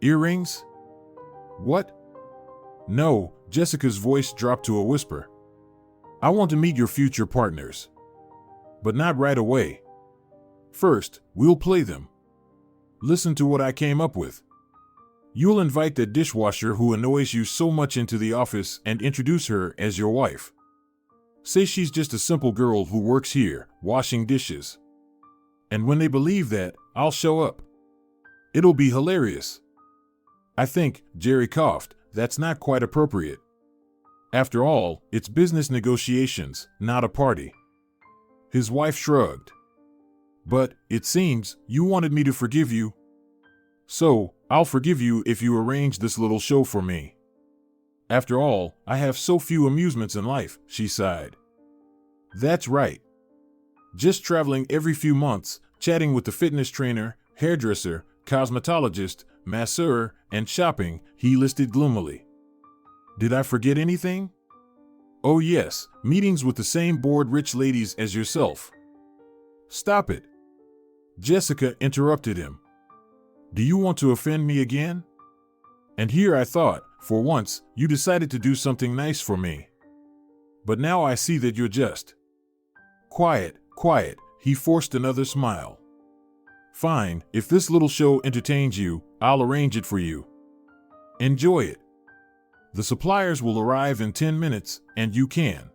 Earrings? What? No, Jessica's voice dropped to a whisper. I want to meet your future partners. But not right away. First, we'll play them. Listen to what I came up with. You'll invite that dishwasher who annoys you so much into the office and introduce her as your wife. Say she's just a simple girl who works here, washing dishes. And when they believe that, I'll show up. It'll be hilarious. I think, Jerry coughed, that's not quite appropriate. After all, it's business negotiations, not a party. His wife shrugged. But, it seems, you wanted me to forgive you. So, I'll forgive you if you arrange this little show for me. After all, I have so few amusements in life, she sighed. That's right. Just traveling every few months, chatting with the fitness trainer, hairdresser, cosmetologist, masseur, and shopping, he listed gloomily. Did I forget anything? Oh yes, meetings with the same bored rich ladies as yourself. Stop it. Jessica interrupted him. Do you want to offend me again? And here I thought, for once, you decided to do something nice for me. But now I see that you're just... Quiet, quiet, he forced another smile. Fine, if this little show entertains you, I'll arrange it for you. Enjoy it. The suppliers will arrive in 10 minutes, and you can.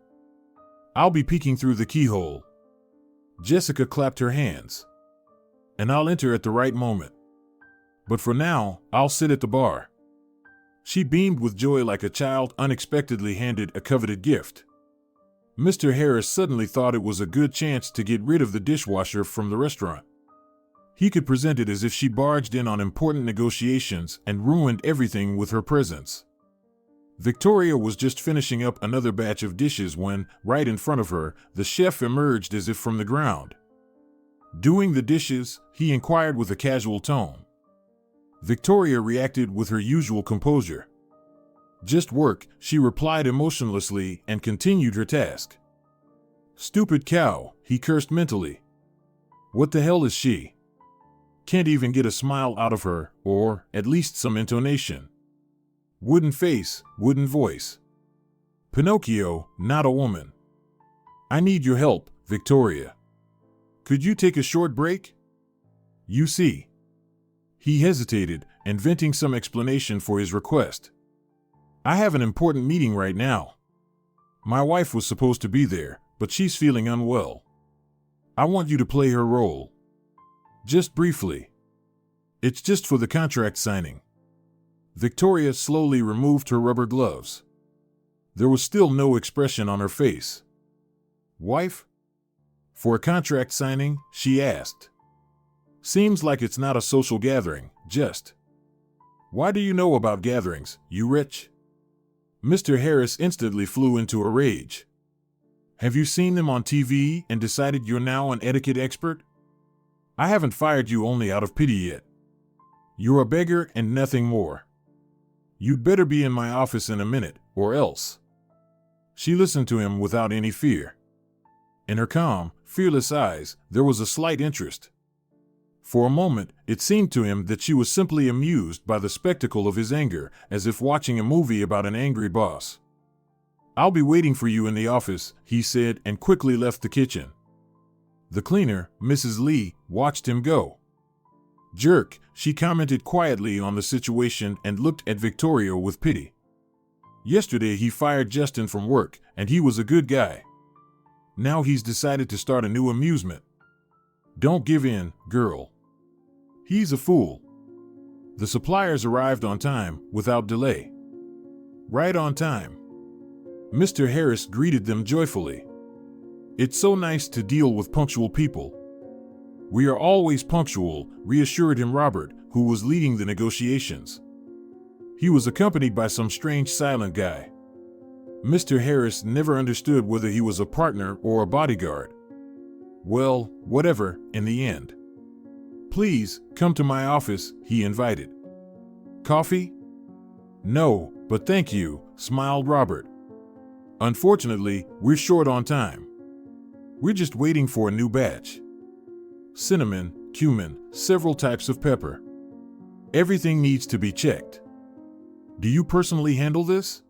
I'll be peeking through the keyhole. Jessica clapped her hands. And I'll enter at the right moment. But for now, I'll sit at the bar. She beamed with joy like a child unexpectedly handed a coveted gift. Mr. Harris suddenly thought it was a good chance to get rid of the dishwasher from the restaurant. He could present it as if she barged in on important negotiations and ruined everything with her presence. Victoria was just finishing up another batch of dishes when, right in front of her, the chef emerged as if from the ground. Doing the dishes, he inquired with a casual tone. Victoria reacted with her usual composure. Just work, she replied emotionlessly and continued her task. Stupid cow, he cursed mentally. What the hell is she? Can't even get a smile out of her, or, at least some intonation. Wooden face, wooden voice. Pinocchio, not a woman. I need your help, Victoria. Could you take a short break? You see. He hesitated, inventing some explanation for his request. I have an important meeting right now. My wife was supposed to be there, but she's feeling unwell. I want you to play her role. Just briefly. It's just for the contract signing. Victoria slowly removed her rubber gloves. There was still no expression on her face. Wife? For a contract signing, she asked. Seems like it's not a social gathering, just. Why do you know about gatherings, you rich? Mr. Harris instantly flew into a rage. Have you seen them on TV and decided you're now an etiquette expert? I haven't fired you only out of pity yet. You're a beggar and nothing more. You'd better be in my office in a minute, or else. She listened to him without any fear. In her calm, fearless eyes, there was a slight interest. For a moment, it seemed to him that she was simply amused by the spectacle of his anger, as if watching a movie about an angry boss. I'll be waiting for you in the office, he said, and quickly left the kitchen. The cleaner, Mrs. Lee, watched him go. Jerk, she commented quietly on the situation and looked at Victoria with pity. Yesterday he fired Justin from work, and he was a good guy. Now he's decided to start a new amusement. Don't give in, girl. He's a fool. The suppliers arrived on time, without delay. Right on time. Mr. Harris greeted them joyfully. It's so nice to deal with punctual people. We are always punctual, reassured him Robert, who was leading the negotiations. He was accompanied by some strange silent guy. Mr. Harris never understood whether he was a partner or a bodyguard. Well, whatever, in the end. Please, come to my office, he invited. Coffee? No, but thank you, smiled Robert. Unfortunately, we're short on time. We're just waiting for a new batch. Cinnamon, cumin, several types of pepper. Everything needs to be checked. Do you personally handle this?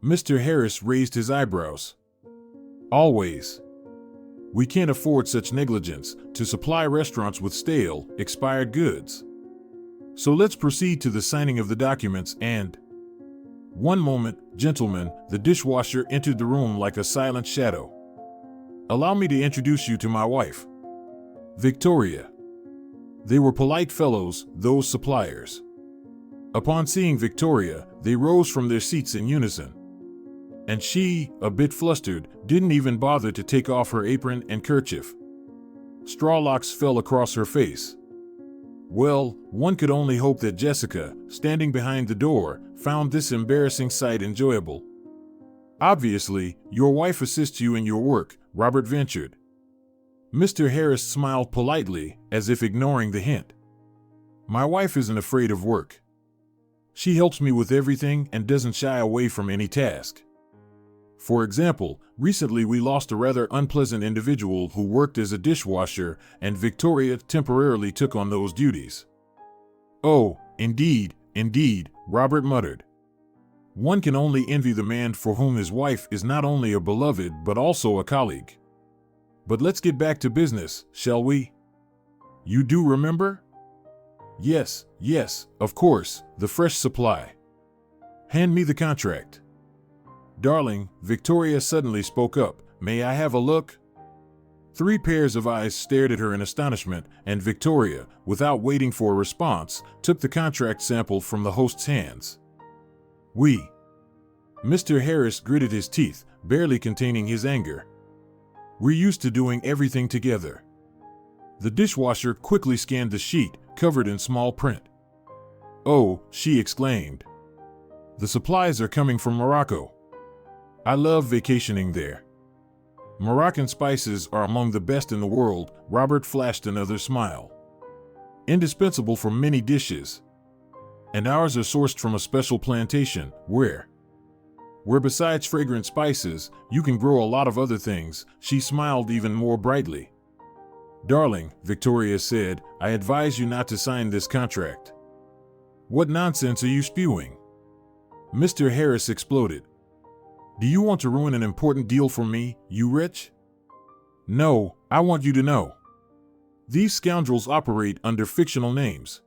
Mr. Harris raised his eyebrows. Always. We can't afford such negligence to supply restaurants with stale, expired goods. So let's proceed to the signing of the documents and... One moment, gentlemen, the dishwasher entered the room like a silent shadow. Allow me to introduce you to my wife, Victoria. They were polite fellows, those suppliers. Upon seeing Victoria, they rose from their seats in unison. And she, a bit flustered, didn't even bother to take off her apron and kerchief. Straw locks fell across her face. Well, one could only hope that Jessica, standing behind the door, found this embarrassing sight enjoyable. Obviously, your wife assists you in your work, Robert ventured. Mr. Harris smiled politely, as if ignoring the hint. My wife isn't afraid of work. She helps me with everything and doesn't shy away from any task. For example, recently we lost a rather unpleasant individual who worked as a dishwasher, and Victoria temporarily took on those duties. Oh, indeed, Robert muttered. One can only envy the man for whom his wife is not only a beloved but also a colleague. But let's get back to business, shall we? You do remember? Yes, of course, the fresh supply. Hand me the contract. Darling, Victoria suddenly spoke up, may I have a look? 3 pairs of eyes stared at her in astonishment, and Victoria, without waiting for a response, took the contract sample from the host's hands. Mr. Harris gritted his teeth, barely containing his anger. We're used to doing everything together. The dishwasher quickly scanned the sheet, covered in small print. Oh, she exclaimed. The supplies are coming from Morocco. I love vacationing there. Moroccan spices are among the best in the world, Robert flashed another smile. Indispensable for many dishes. And ours are sourced from a special plantation, where besides fragrant spices, you can grow a lot of other things, she smiled even more brightly. Darling, Victoria said, I advise you not to sign this contract. What nonsense are you spewing? Mr. Harris exploded. Do you want to ruin an important deal for me, you wretch? No, I want you to know. These scoundrels operate under fictional names.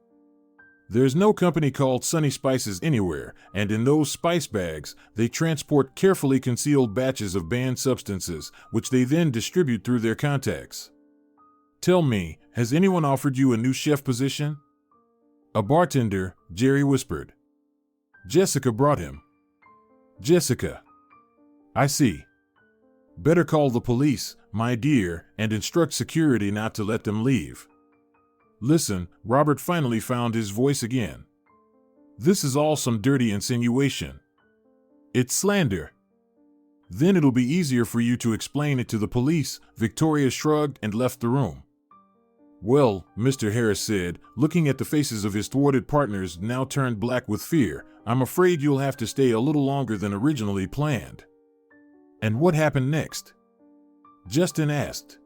There's no company called Sunny Spices anywhere, and in those spice bags, they transport carefully concealed batches of banned substances, which they then distribute through their contacts. Tell me, has anyone offered you a new chef position? A bartender, Jerry whispered. Jessica brought him. Jessica. I see. Better call the police, my dear, and instruct security not to let them leave. Listen, Robert finally found his voice again. This is all some dirty insinuation. It's slander. Then it'll be easier for you to explain it to the police, Victoria shrugged and left the room. Well, Mr. Harris said, looking at the faces of his thwarted partners now turned black with fear, I'm afraid you'll have to stay a little longer than originally planned. And what happened next? Justin asked.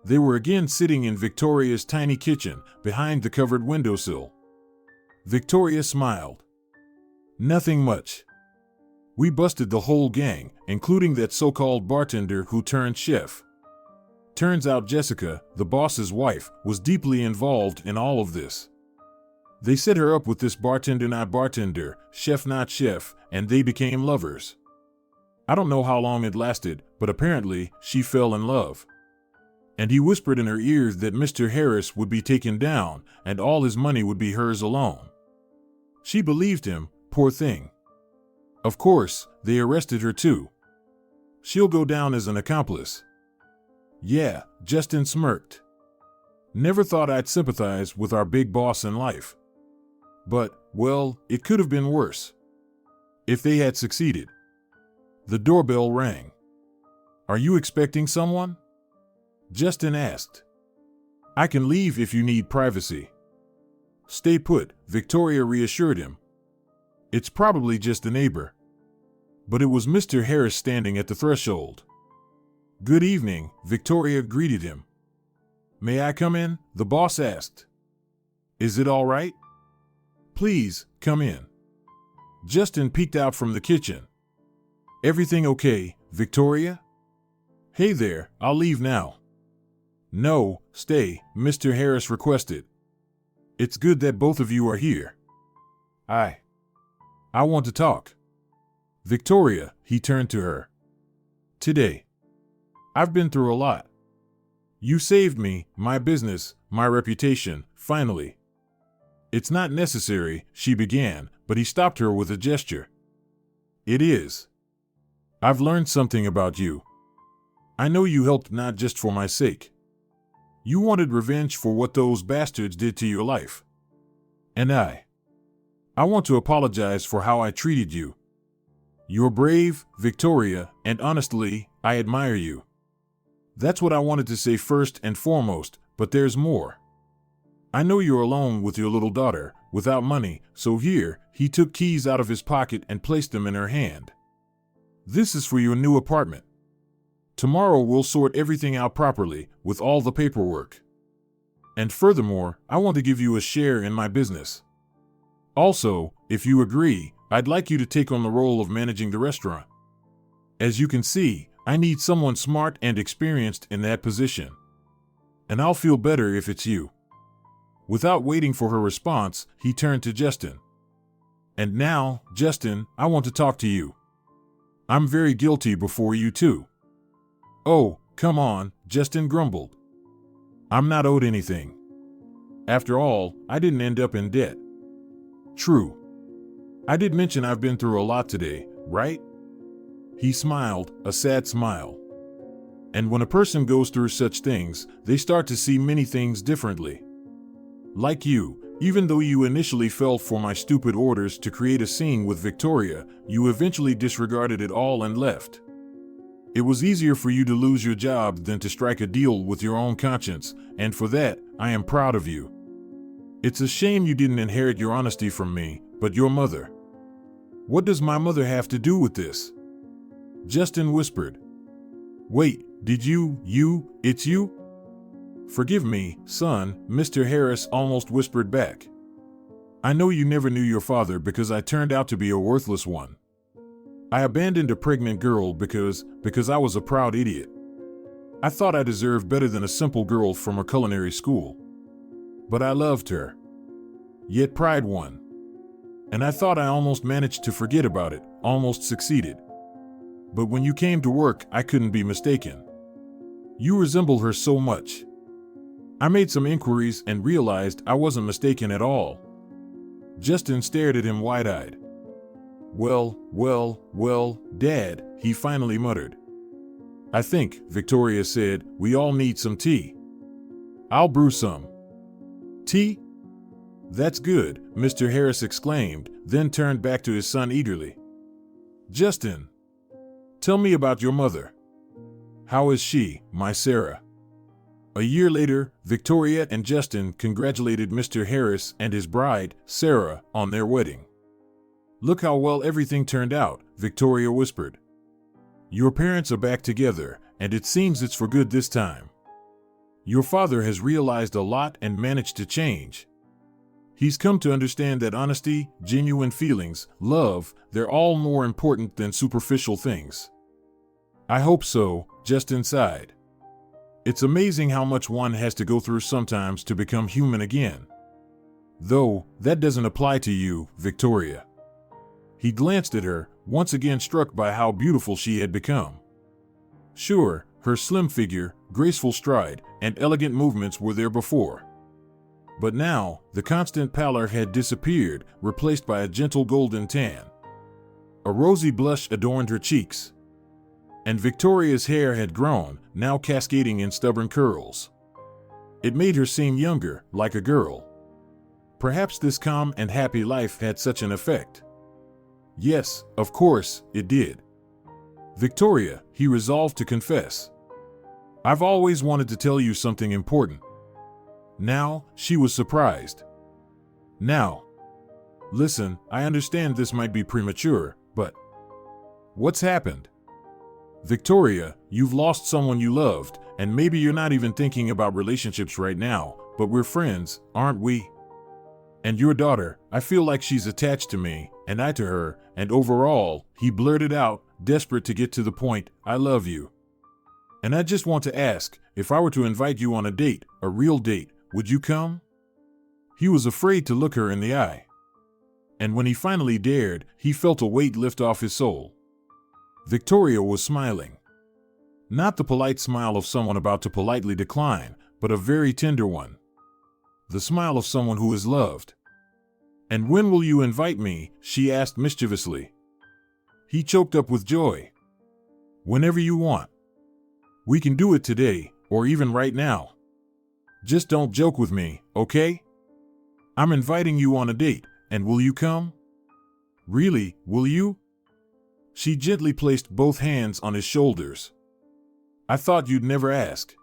They were again sitting in Victoria's tiny kitchen, behind the covered windowsill. Victoria smiled. Nothing much. We busted the whole gang, including that so-called bartender who turned chef. Turns out Jessica, the boss's wife, was deeply involved in all of this. They set her up with this bartender not bartender, chef not chef, and they became lovers. I don't know how long it lasted, but apparently she fell in love. And he whispered in her ears that Mr. Harris would be taken down and all his money would be hers alone. She believed him, poor thing. Of course, they arrested her too. She'll go down as an accomplice. Yeah, Justin smirked. Never thought I'd sympathize with our big boss in life. But, well, it could have been worse. If they had succeeded. The doorbell rang. Are you expecting someone? Justin asked. I can leave if you need privacy. Stay put, Victoria reassured him. It's probably just a neighbor. But it was Mr. Harris standing at the threshold. Good evening, Victoria greeted him. May I come in? The boss asked. Is it all right? Please, come in. Justin peeked out from the kitchen. Everything okay, Victoria? Hey there, I'll leave now. No, stay, Mr. Harris requested. It's good that both of you are here. I want to talk. Victoria, he turned to her. Today. I've been through a lot. You saved me, my business, my reputation, finally. It's not necessary, she began, but he stopped her with a gesture. It is. I've learned something about you. I know you helped not just for my sake. You wanted revenge for what those bastards did to your life. And I want to apologize for how I treated you. You're brave, Victoria, and honestly, I admire you. That's what I wanted to say first and foremost, but there's more. I know you're alone with your little daughter, without money, so here, he took keys out of his pocket and placed them in her hand. This is for your new apartment. Tomorrow we'll sort everything out properly, with all the paperwork. And furthermore, I want to give you a share in my business. Also, if you agree, I'd like you to take on the role of managing the restaurant. As you can see, I need someone smart and experienced in that position. And I'll feel better if it's you. Without waiting for her response, he turned to Justin. And now, Justin, I want to talk to you. I'm very guilty before you too. Oh, come on, Justin grumbled. I'm not owed anything. After all, I didn't end up in debt. True. I did mention I've been through a lot today, right? He smiled, a sad smile. And when a person goes through such things, they start to see many things differently. Like you, even though you initially fell for my stupid orders to create a scene with Victoria, you eventually disregarded it all and left. It was easier for you to lose your job than to strike a deal with your own conscience, and for that, I am proud of you. It's a shame you didn't inherit your honesty from me, but your mother. What does my mother have to do with this? Justin whispered. Wait, it's you? Forgive me, son, Mr. Harris almost whispered back. I know you never knew your father because I turned out to be a worthless one. I abandoned a pregnant girl because I was a proud idiot. I thought I deserved better than a simple girl from a culinary school. But I loved her. Yet pride won. And I thought I almost managed to forget about it, almost succeeded. But when you came to work, I couldn't be mistaken. You resemble her so much. I made some inquiries and realized I wasn't mistaken at all. Justin stared at him wide-eyed. Well, Dad, he finally muttered. I think, Victoria said, we all need some tea. I'll brew some. Tea? That's good, Mr. Harris exclaimed, then turned back to his son eagerly. Justin, tell me about your mother. How is she, my Sarah? A year later, Victoria and Justin congratulated Mr. Harris and his bride, Sarah, on their wedding. Look how well everything turned out, Victoria whispered. Your parents are back together, and it seems it's for good this time. Your father has realized a lot and managed to change. He's come to understand that honesty, genuine feelings, love, they're all more important than superficial things. I hope so, just inside. It's amazing how much one has to go through sometimes to become human again. Though, that doesn't apply to you, Victoria. He glanced at her, once again struck by how beautiful she had become. Sure, her slim figure, graceful stride, and elegant movements were there before. But now, the constant pallor had disappeared, replaced by a gentle golden tan. A rosy blush adorned her cheeks. And Victoria's hair had grown, now cascading in stubborn curls. It made her seem younger, like a girl. Perhaps this calm and happy life had such an effect. Yes, of course, it did. Victoria, he resolved to confess. I've always wanted to tell you something important. Now, she was surprised. Now, listen, I understand this might be premature, but what's happened? Victoria, you've lost someone you loved, and maybe you're not even thinking about relationships right now, but we're friends, aren't we? And your daughter, I feel like she's attached to me, and I to her, and overall, he blurted out, desperate to get to the point, I love you. And I just want to ask, if I were to invite you on a date, a real date, would you come? He was afraid to look her in the eye. And when he finally dared, he felt a weight lift off his soul. Victoria was smiling. Not the polite smile of someone about to politely decline, but a very tender one. The smile of someone who is loved. And when will you invite me? She asked mischievously. He choked up with joy. Whenever you want. We can do it today, or even right now. Just don't joke with me, okay? I'm inviting you on a date, and will you come? Really, will you? She gently placed both hands on his shoulders. I thought you'd never ask.